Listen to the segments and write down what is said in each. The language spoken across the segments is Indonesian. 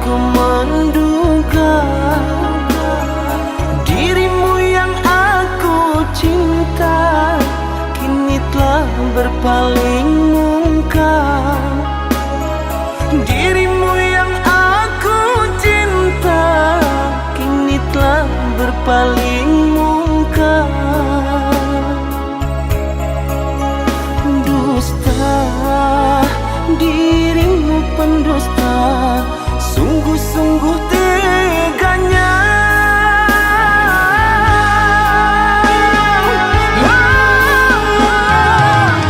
aku menduga dirimu yang aku cinta kini telah berpaling muka. Dirimu yang aku cinta kini telah berpaling muka. Dusta, dirimu pendusta, sungguh-sungguh teganya.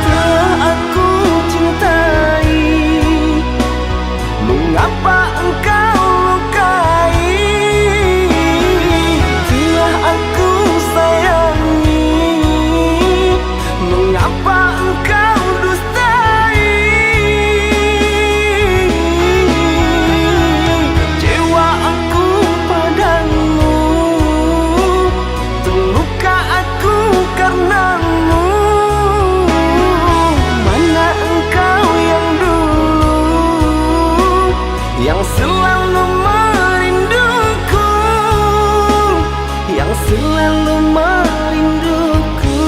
Telah aku cintai, mengapa engkau lukai? Telah aku sayangi, mengapa engkau dustai? Kecewa aku padamu, terluka aku karenamu. Mana engkau yang dulu, yang selalu merinduku, yang selalu merinduku.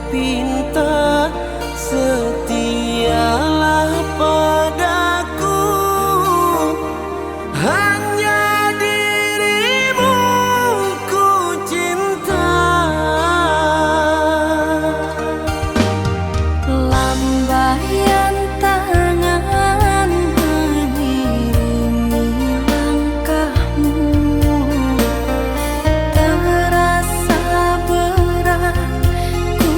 pinta, setialah padaku. Hanya dirimu ku cinta. Lambaian tangan mengiringi langkahmu, terasa berat ku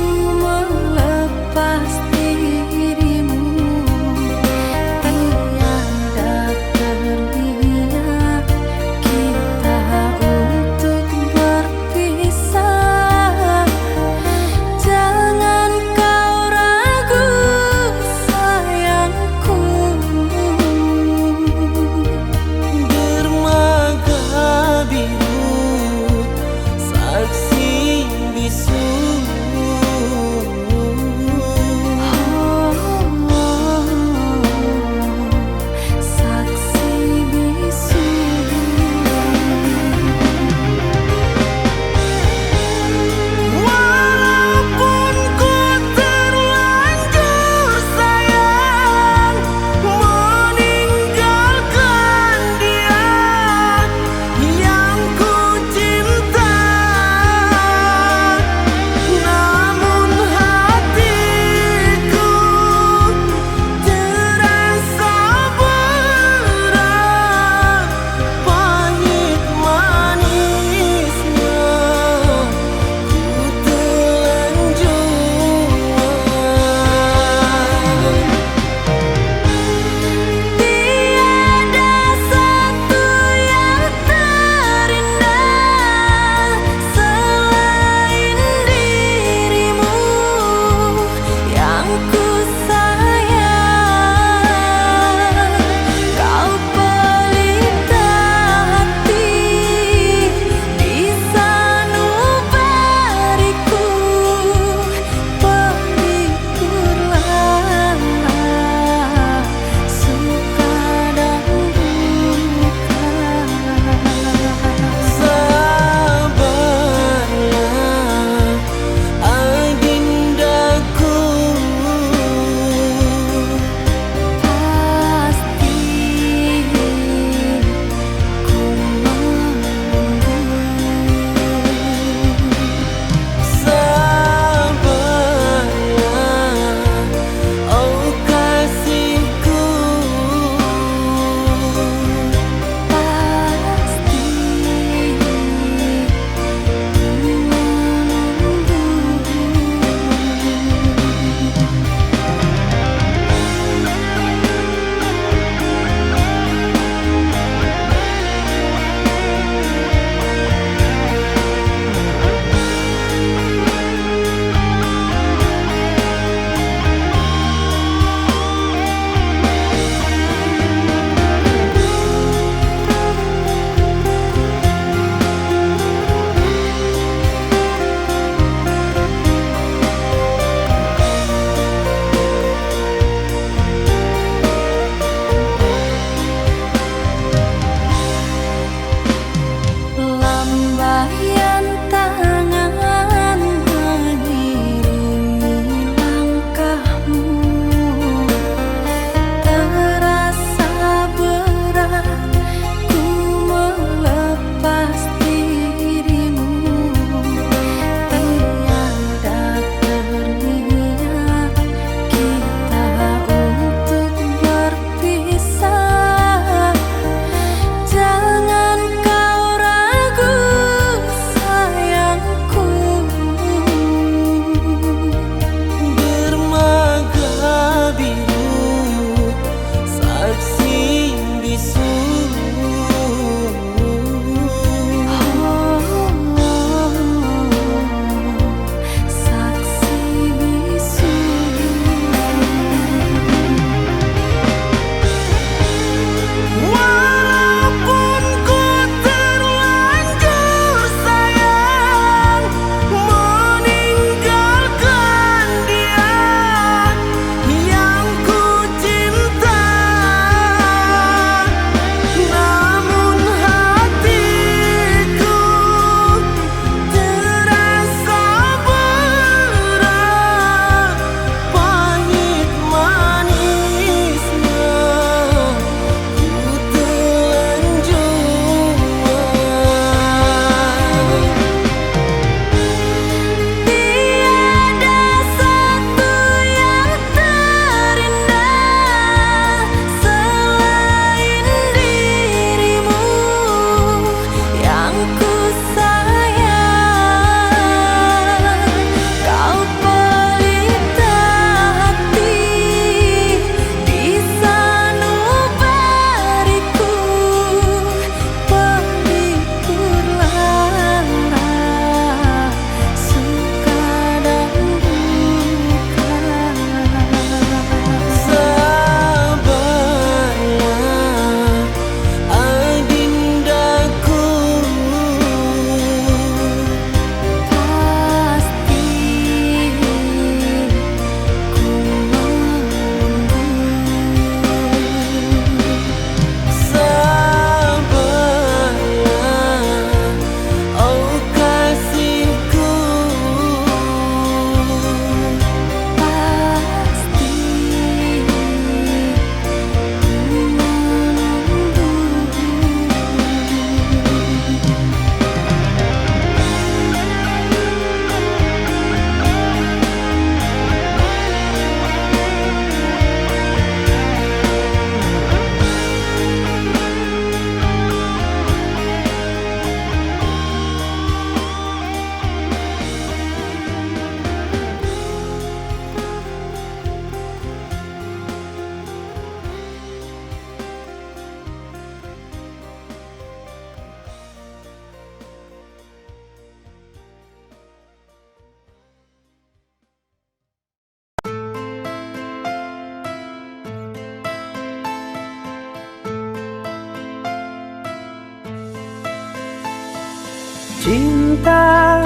Cinta,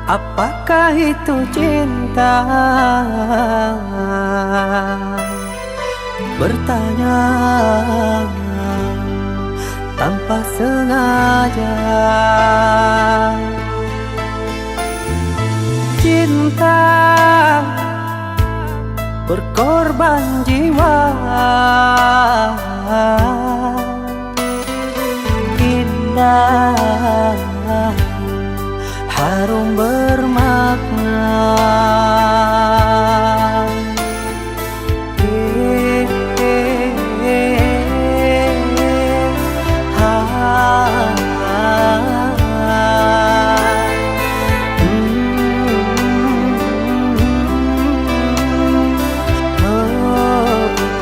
apakah itu cinta? Bertanya tanpa sengaja. Cinta berkorban jiwa, indah, harum bermakna.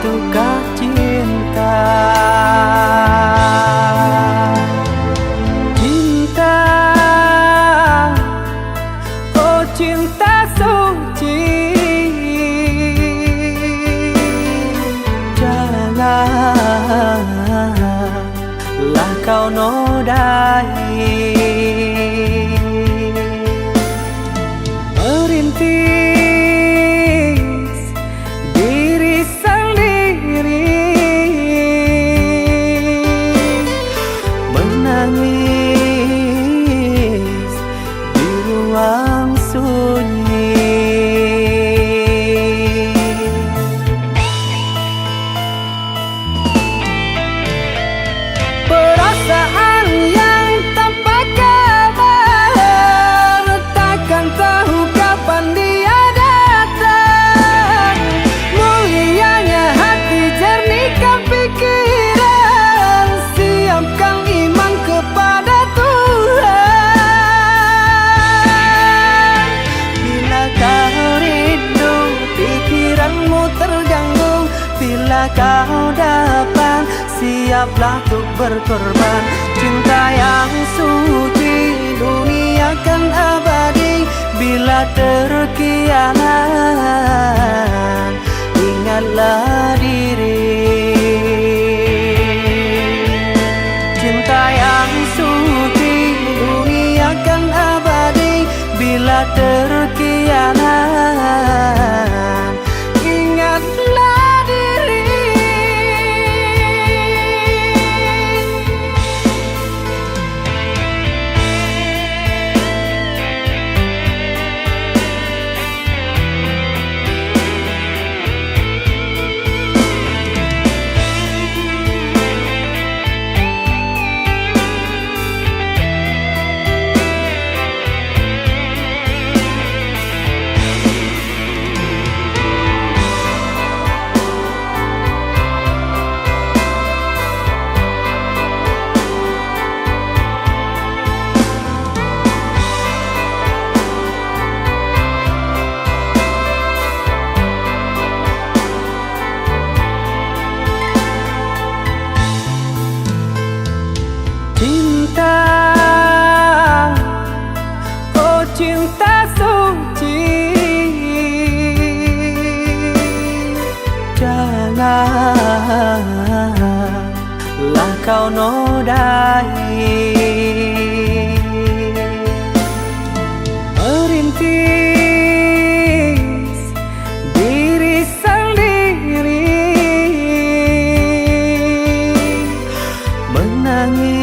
Betulkah cinta? Cinta, oh cinta suci, janganlah kau nodai. Merintis diri sendiri, menangis di ruang sunyi. Perasaan yang tanpa kabar, takkan tahu kapan dia datang. Mulianya hati, jernihkan pikiran, siapkan iman kepada Tuhan. Bila kau rindu, pikiranmu terganggu, bila kau datang, siaplah untuk berkorban. Cinta yang suci, dunia kan abadi. Bila terkianat, ingatlah diri. Cinta yang suci, dunia kan abadi. Bila terkianat, ingatlah diri. Cinta, oh cinta suci, janganlah kau nodai. Merintis diri sendiri, menangis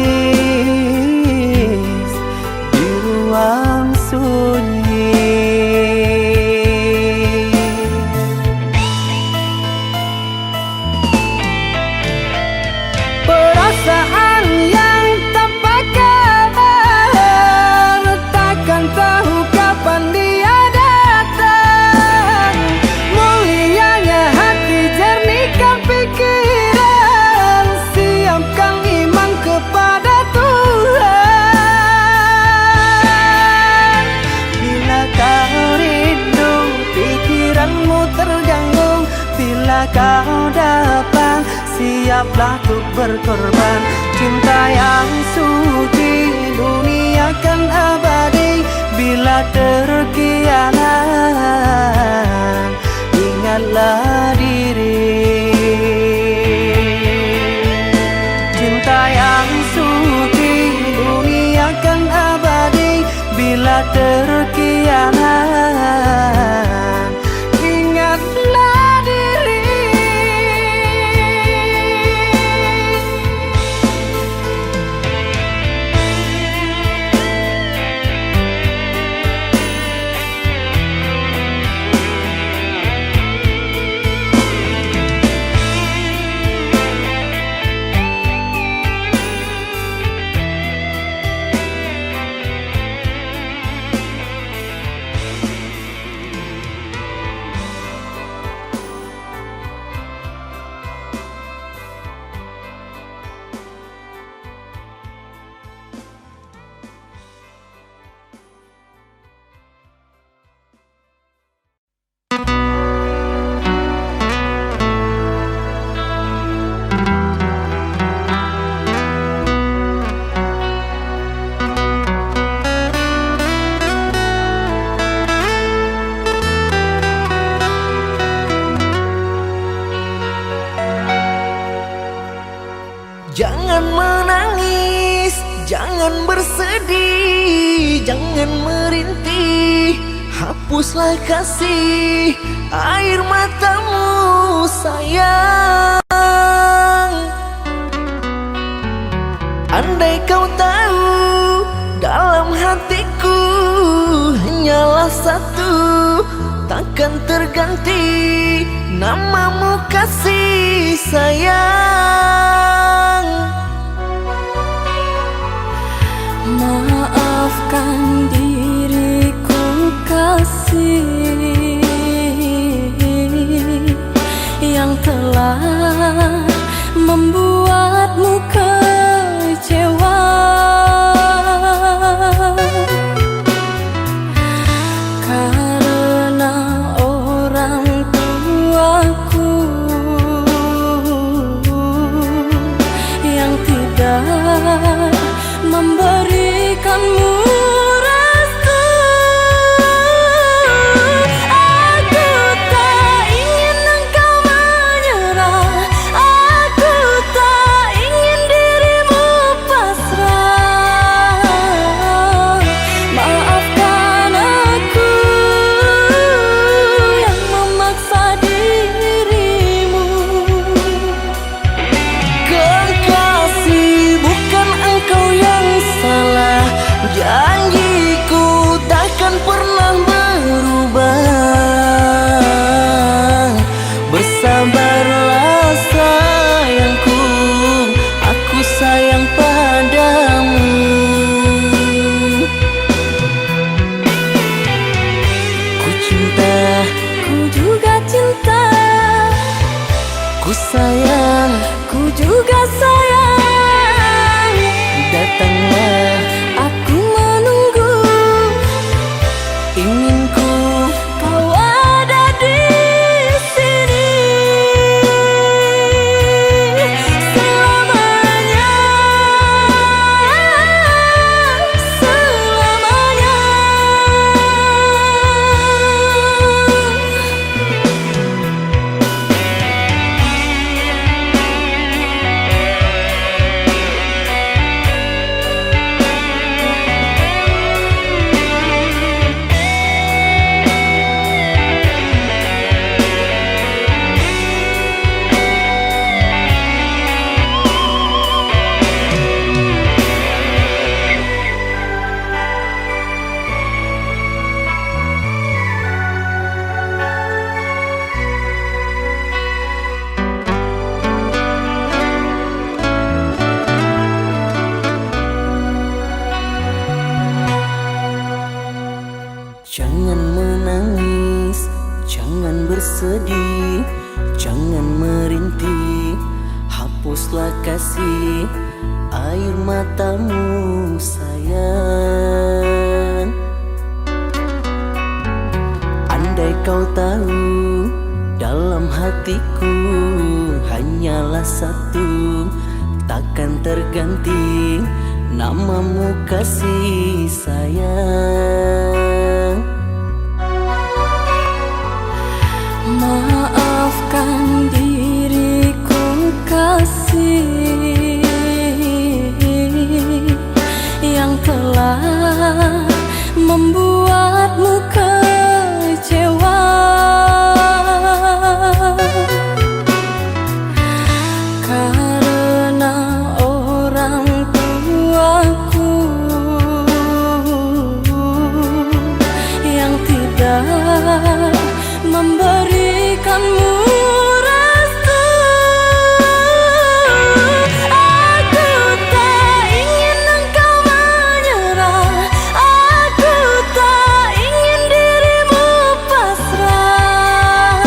di ruang sunyi. Perasaan yang tanpa kabar, takkan tahu kapan dia datang. Mulianya hati, jernihkan pikiran, siapkan iman kepada Tuhan. Bila kau rindu, pikiranmu terganggu, bila kau datang, siaplah untuk berkorban. Cinta yang suci, dunia kan abadi. Bila terkianat, ingatlah diri. Cinta yang suci, dunia bila terkianat, ingatlah diri. Jangan menangis, jangan bersedih, jangan merintih, hapuslah kasih air matamu sayang. Andai kau tahu dalam hatiku hanyalah satu, takkan terganti namamu kasih sayang. Maafkan diriku kasih yang telah membuatmu kecewa. Karena orang tuaku yang tidak memberikanmu restu. Aku tak ingin engkau menyerah, aku tak ingin dirimu pasrah. Maafkan aku yang memaksa dirimu. Kekasih, bukan engkau yang salah, janjiku takkan pernah berubah. Bersabarlah sayangku, aku sayang padamu. Ku cinta, Ku juga cinta, ku sayang, ku juga sayang. datanglah Aku menunggu, inginku. kau ada di sini selamanya, selamanya. Jangan menangis, jangan bersedih, jangan merintih, hapuslah kasih air matamu sayang. Andai kau tahu dalam hatiku hanyalah satu, takkan terganti namamu kasih sayang. Maafkan diriku kasih yang telah membuatmu kecewa. Karena orang tuaku yang tidak memberikanmu restu. Aku tak ingin engkau menyerah, aku tak ingin dirimu pasrah.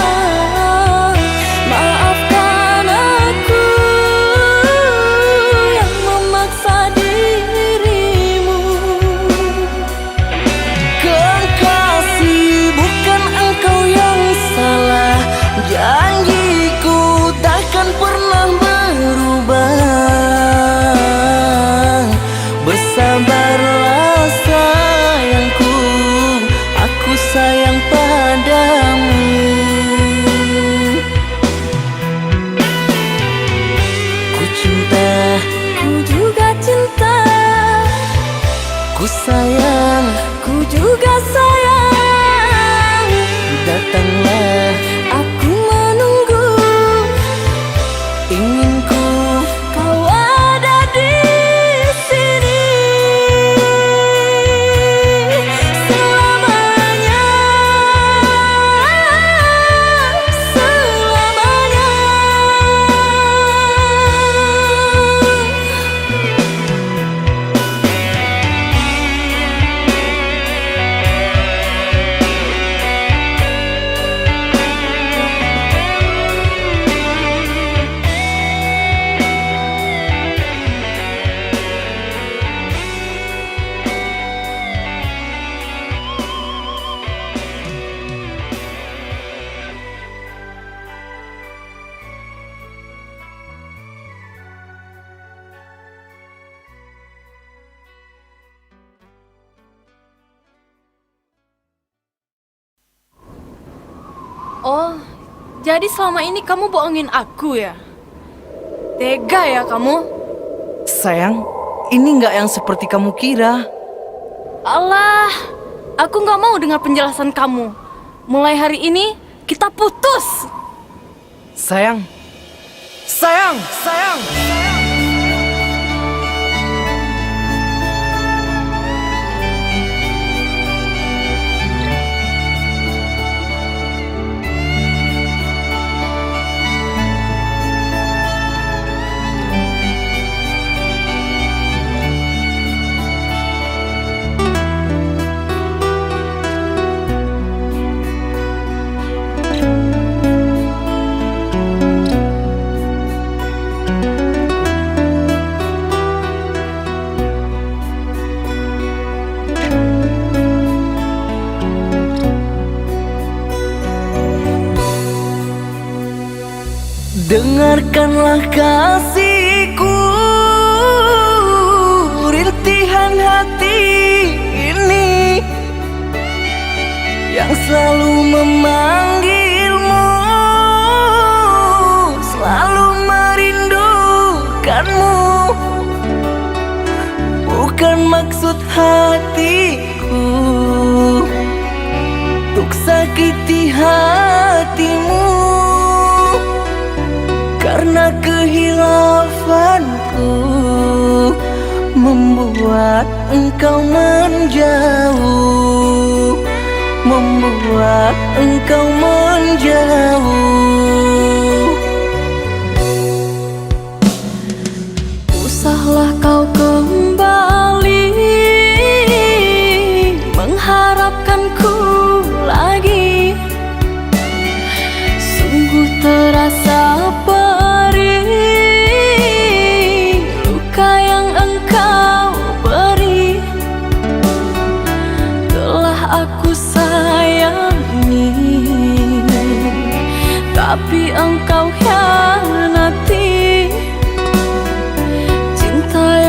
Maafkan aku yang memaksa dirimu. Kekasih, bukan engkau yang salah. Janjiku takkan pernah berubah. Bersabarlah sayangku, aku sayang padamu. Ku cinta, Ku juga cinta, ku sayang. ku juga sayang. Datanglah, Aku menunggu, inginku kau ada di sini selamanya, selamanya. Oh, jadi selama ini kamu bohongin aku ya? Tega ya kamu? Sayang, ini nggak yang seperti kamu kira. Alah, aku nggak mau dengar penjelasan kamu. Mulai hari ini, kita putus. Sayang, sayang, sayang. dengarkanlah kasihku, rintihan hati ini yang selalu memanggilmu, selalu merindukanmu. Bukan maksud hatiku untuk sakiti hatimu, karena kehilafanku membuat engkau menjauh, membuat engkau menjauh. Usahlah kau kembali mengharapkanku lagi. Sungguh terasa perih luka yang engkau beri. Telah aku sayangi, tapi engkau hianati. Cinta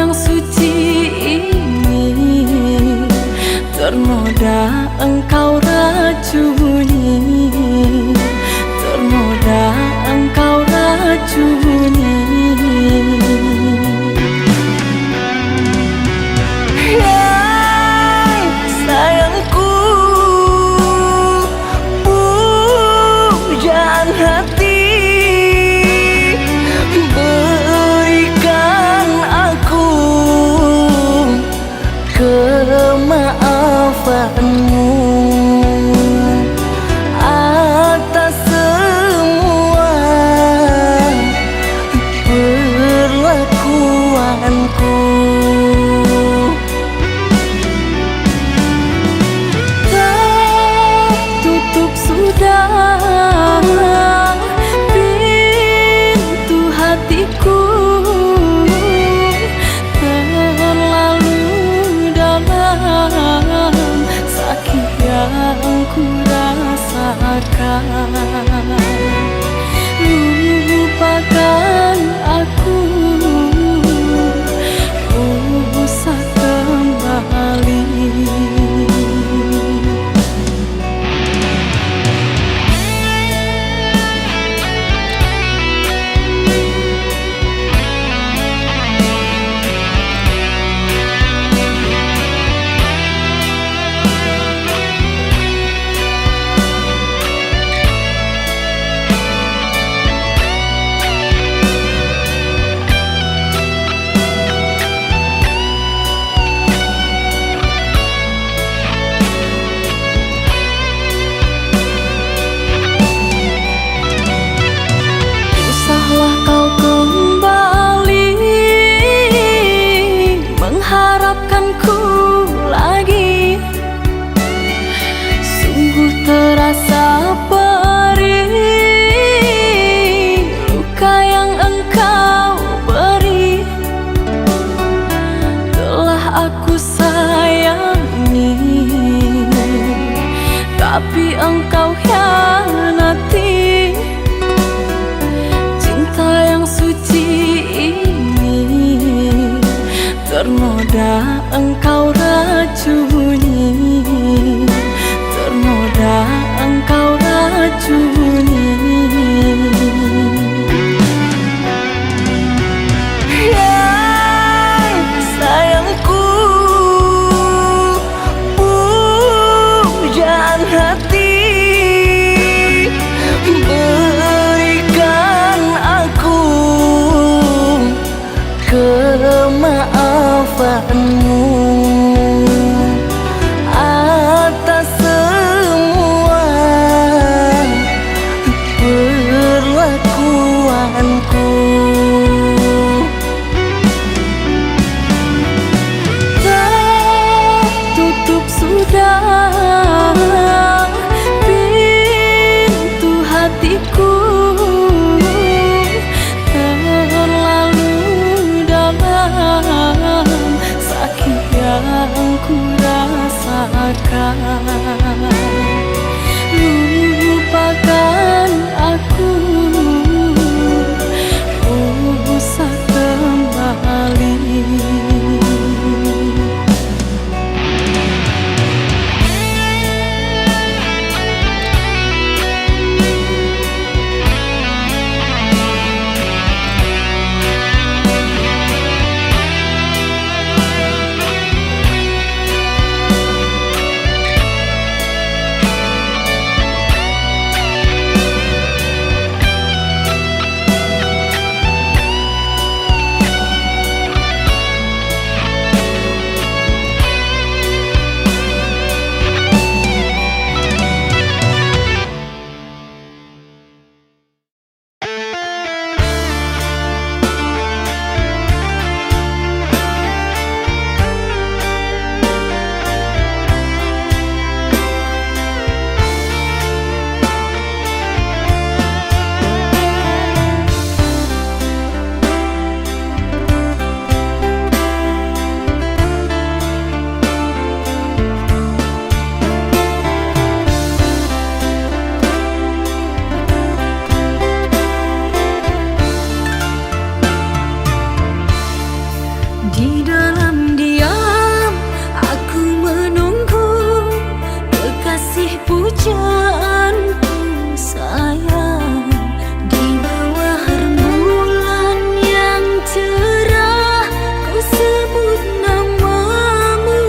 Lupakan aku, usah kembali. Usahlah kau kembali mengharapkanku lagi. Sungguh terasa perih luka yang engkau beri. Telah aku sayangi, tapi engkau hianati. Cinta yang suci ini ternoda engkau racuni, ternoda engkau racuni. Yang sayangku, pujaan hati, berikan aku kemaafanmu atas semua perlakuanku. Tertutup sudah pintu hatiku, terlalu dalam sakit yang ku rasakan. Lupakan aku, usah kembali. Di dalam diam aku menunggu kekasih pujaanku sayang. Di bawah rembulan yang cerah ku sebut namamu.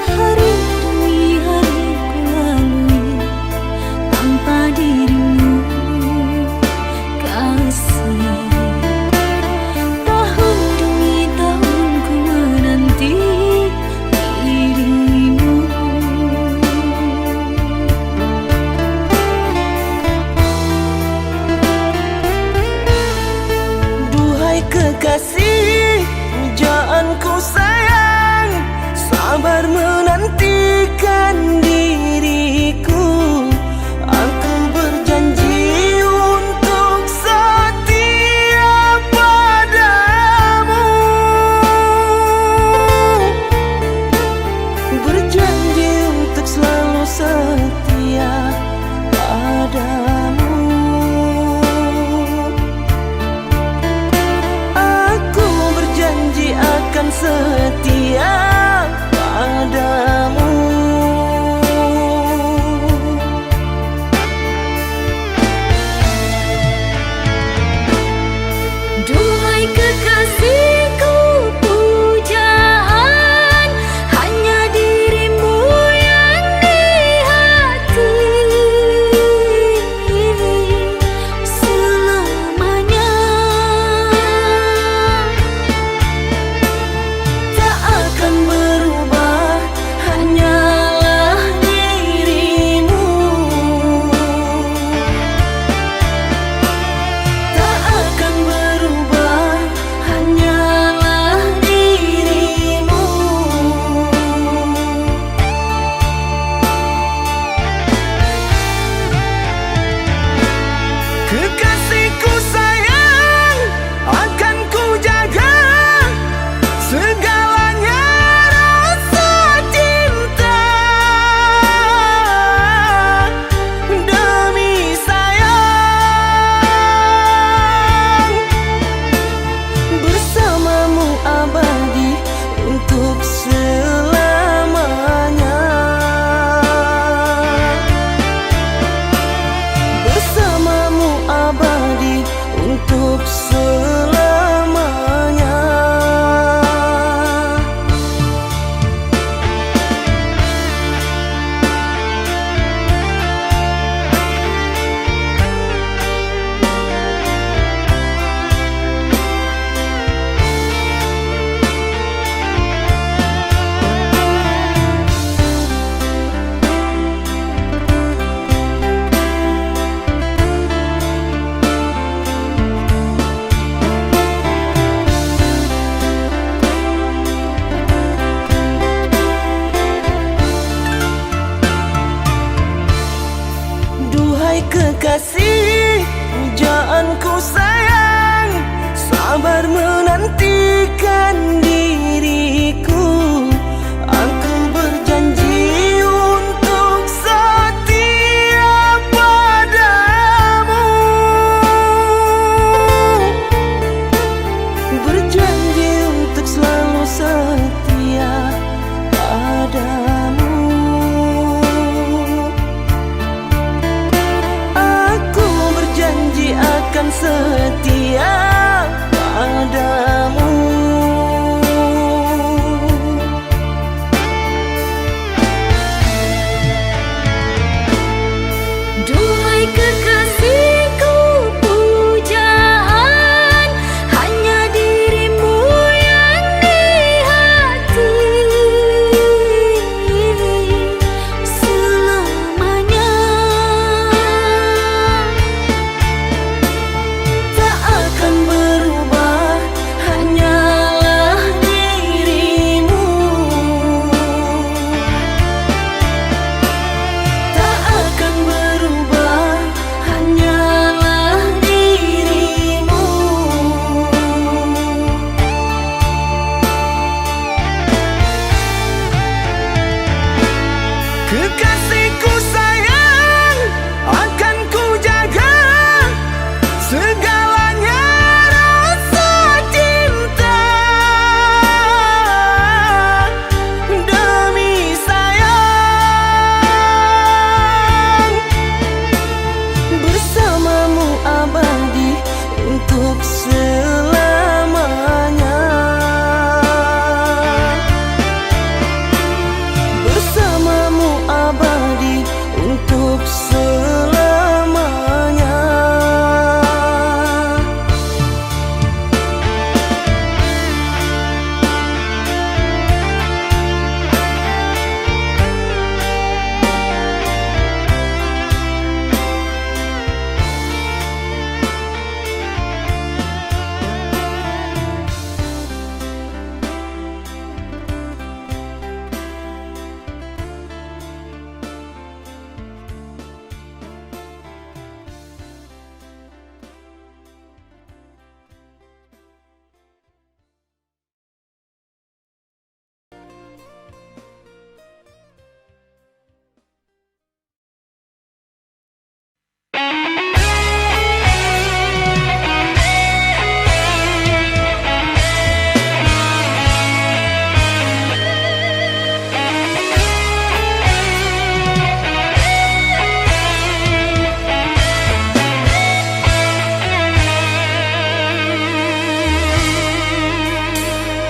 Hari demi hari ku lalui tanpa dirimu kasih. Kekasih pujaanku sayang, sabar menantikan diriku. Aku berjanji untuk setia padamu, berjanji untuk selalu setia padamu. Duhai kekasihku, pujaan hanya dirimu yang di hati selamanya. Tak akan berubah, hanyalah dirimu. Tak akan berubah, hanyalah dirimu. Kekasihku sayang, akan ku jaga segalanya rasa cinta. Demi sayang, bersamamu abadi untuk selamanya. Bersamamu abadi untuk selamanya. Duhai kekasih, pujaanku sayang, sabar menantikan diriku. Aku berjanji untuk setia padamu. Berjanji untuk selalu setia padamu. Aku berjanji akan setia pada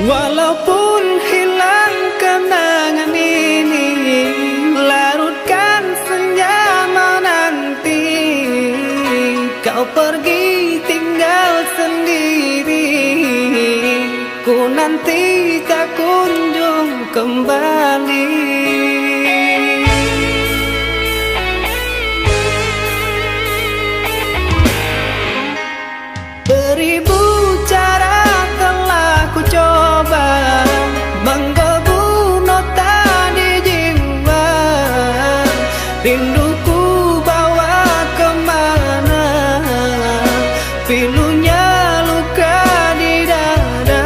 Walaupun hilang kenangan ini, larutkan senja menanti. Kau pergi tinggal sendiri, ku nanti tak kunjung kembali. Beribu cara telah ku coba menggebu nota di jiwa. Rinduku bawa kemana, pilunya luka di dada.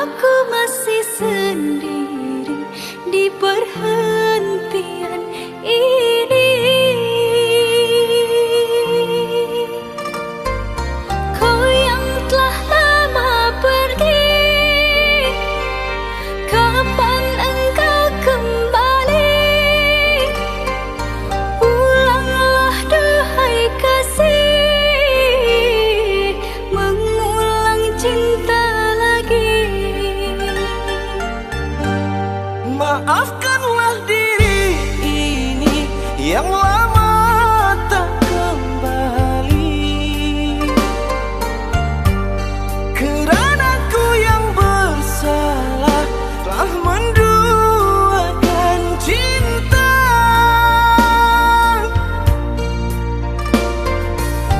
aku masih sendiri di perhentian ini. Kau yang telah lama pergi, kapan engkau kembali? Pulanglah duhai kasih, mengulang cinta lagi. Maafkanlah diri ini yang lama tak kembali, kerana ku yang bersalah telah menduakan cinta.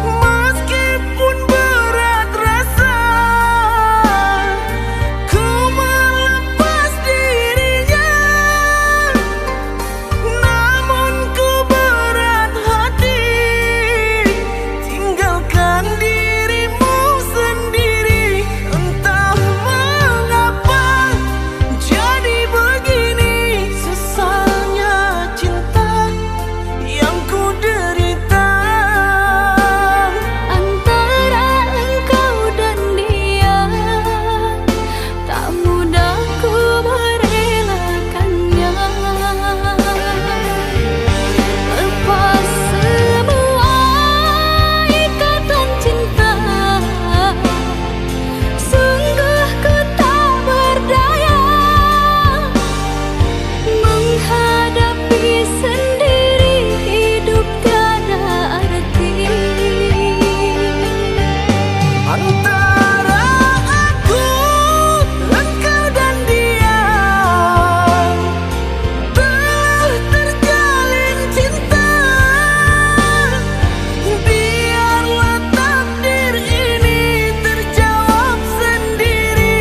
Meskipun berat rasa ku melepas dirinya, namun ku berat hati tinggalkan dirimu sendiri. Entah mengapa jadi begini, sesalnya cinta yang ku derita. Antara engkau dan dia, tak mudah ku merelakannya. Lepas semua ikatan cinta, sungguh ku tak berdaya menghadapi sendiri hidup tiada arti. Antara aku, engkau dan dia telah terjalin cinta. Biarlah takdir ini terjawab sendiri.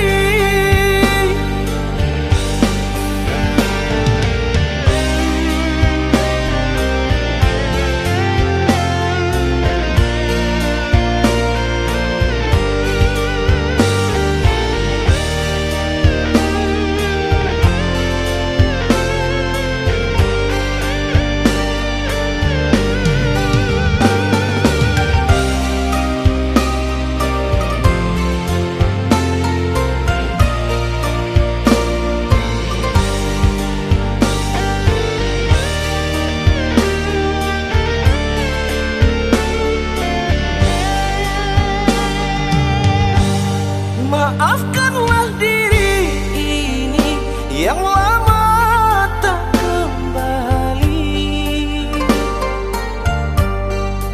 Maafkanlah diri ini yang lama tak kembali,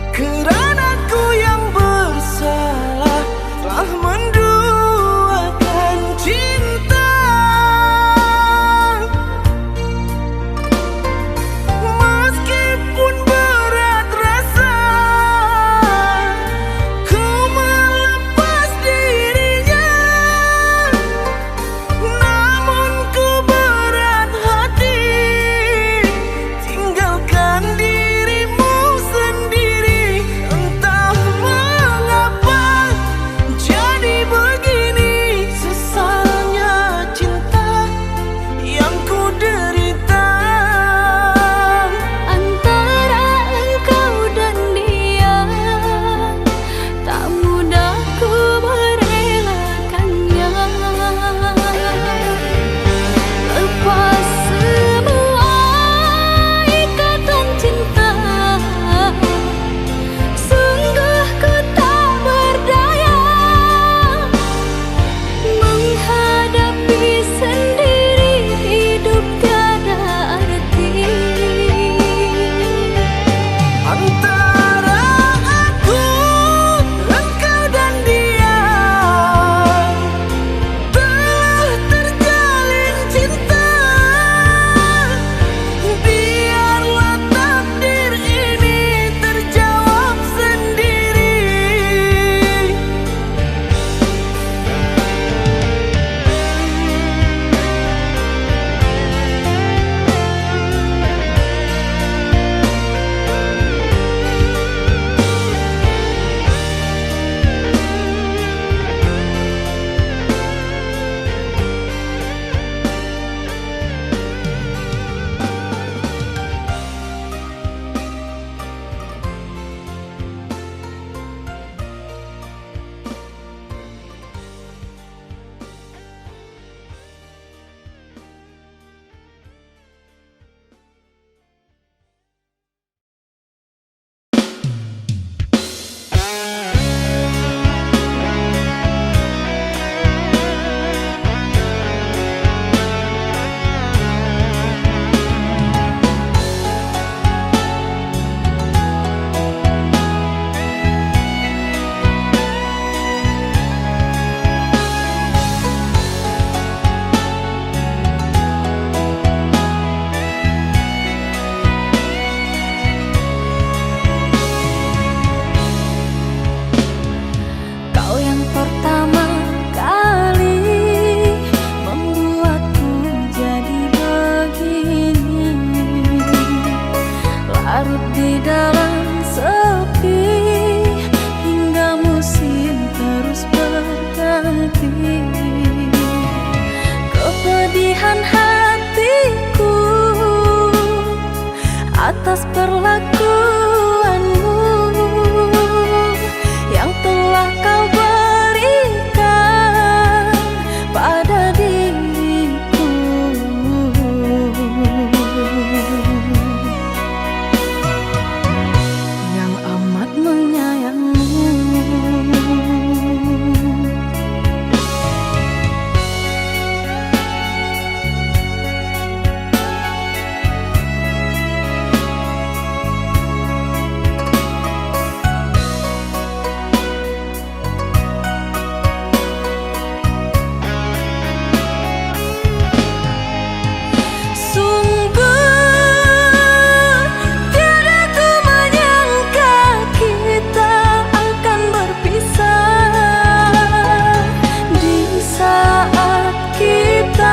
kerana ku yang bersalah telah menduakan cinta. Meskipun berat rasa ku melepas dirinya, namun ku berat kepedihan hatiku atas perlakuanmu yang telah kau berikan pada diriku. Yang amat menyayangimu.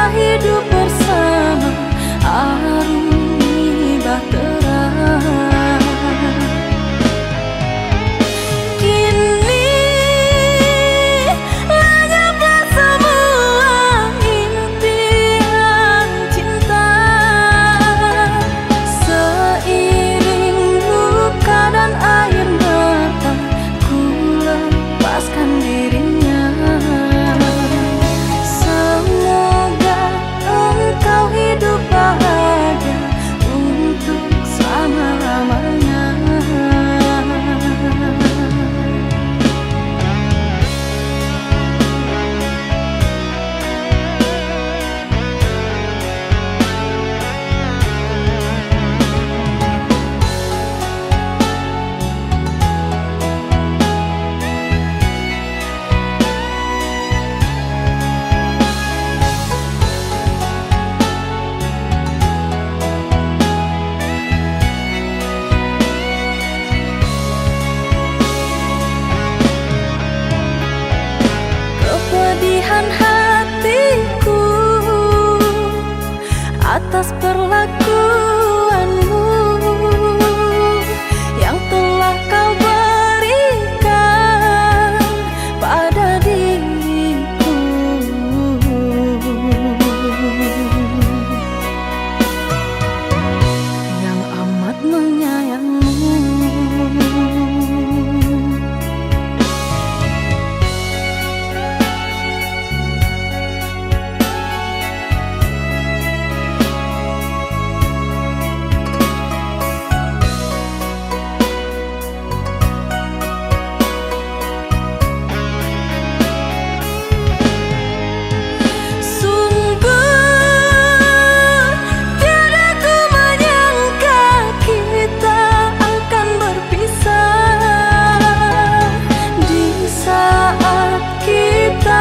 Hidup bersama arungi bahtera. Kini lenyaplah semua impian cinta, seiring luka dan air mata ku lepaskan dirinya. Kau hidup bahagia untuk selama-lamanya. Kepedihan hatiku atas perlakuanmu yang telah kau berikan pada diriku. Yang amat menyayangimu.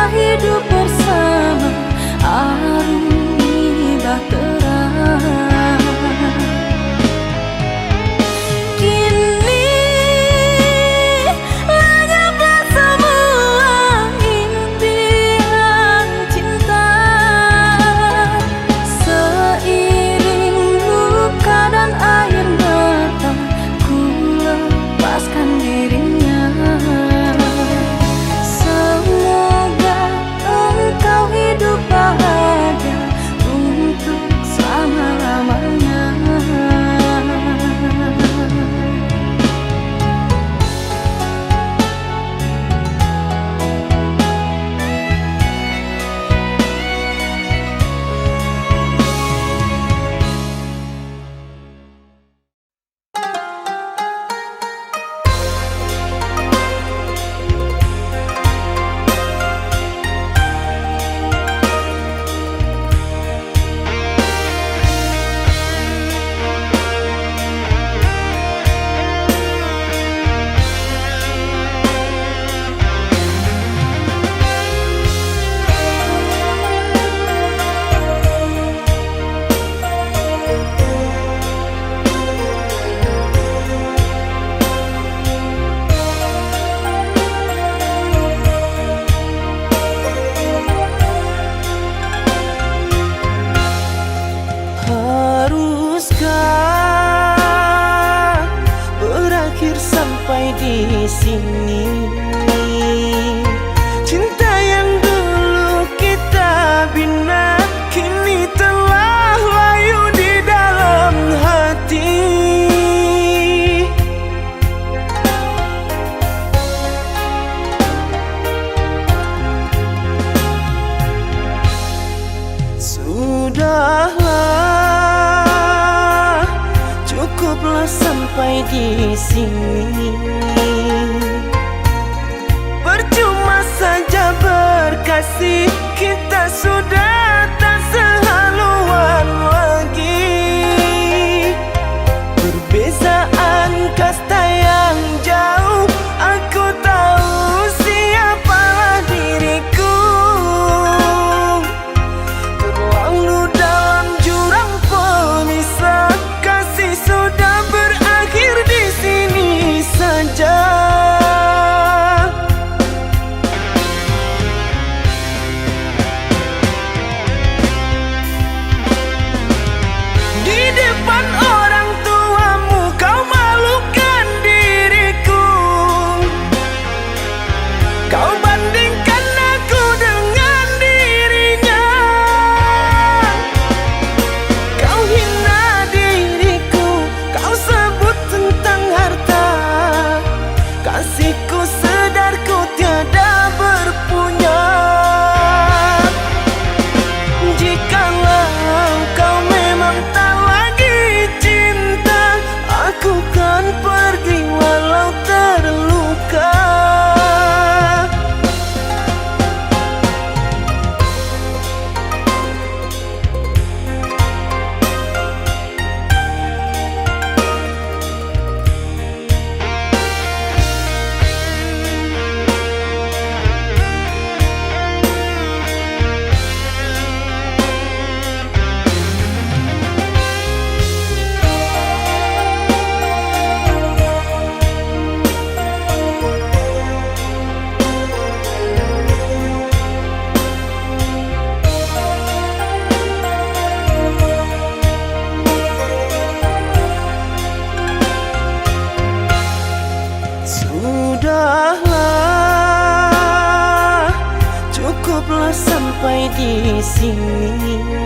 Hidup bersama arungi bahtera. Kini lenyaplah semua impian cinta, seiring luka dan air mata ku lepaskan dirinya. Kau hidup bahagia untuk selama-lamanya. di sini. Cinta yang dulu kita bina kini Sudahlah, cukuplah sampai di sini. Percuma saja berkasih, kita sudah tak sehaluan lagi. Perbezaan kasta yang jauh, aku tahu siapalah diriku. Terlalu dalam jurang pemisah, kasih sudah berakhir di sini saja. Di depan orang tuamu kau malukan diriku. Kau bandingkan aku dengan dirinya. Kau hina diriku, kau sebut tentang harta. Kasihku sedarku tiada berpunya. Jikalau kau memang tak lagi cinta, aku kan pergi walau terluka. Sudahlah, cukuplah sampai di sini.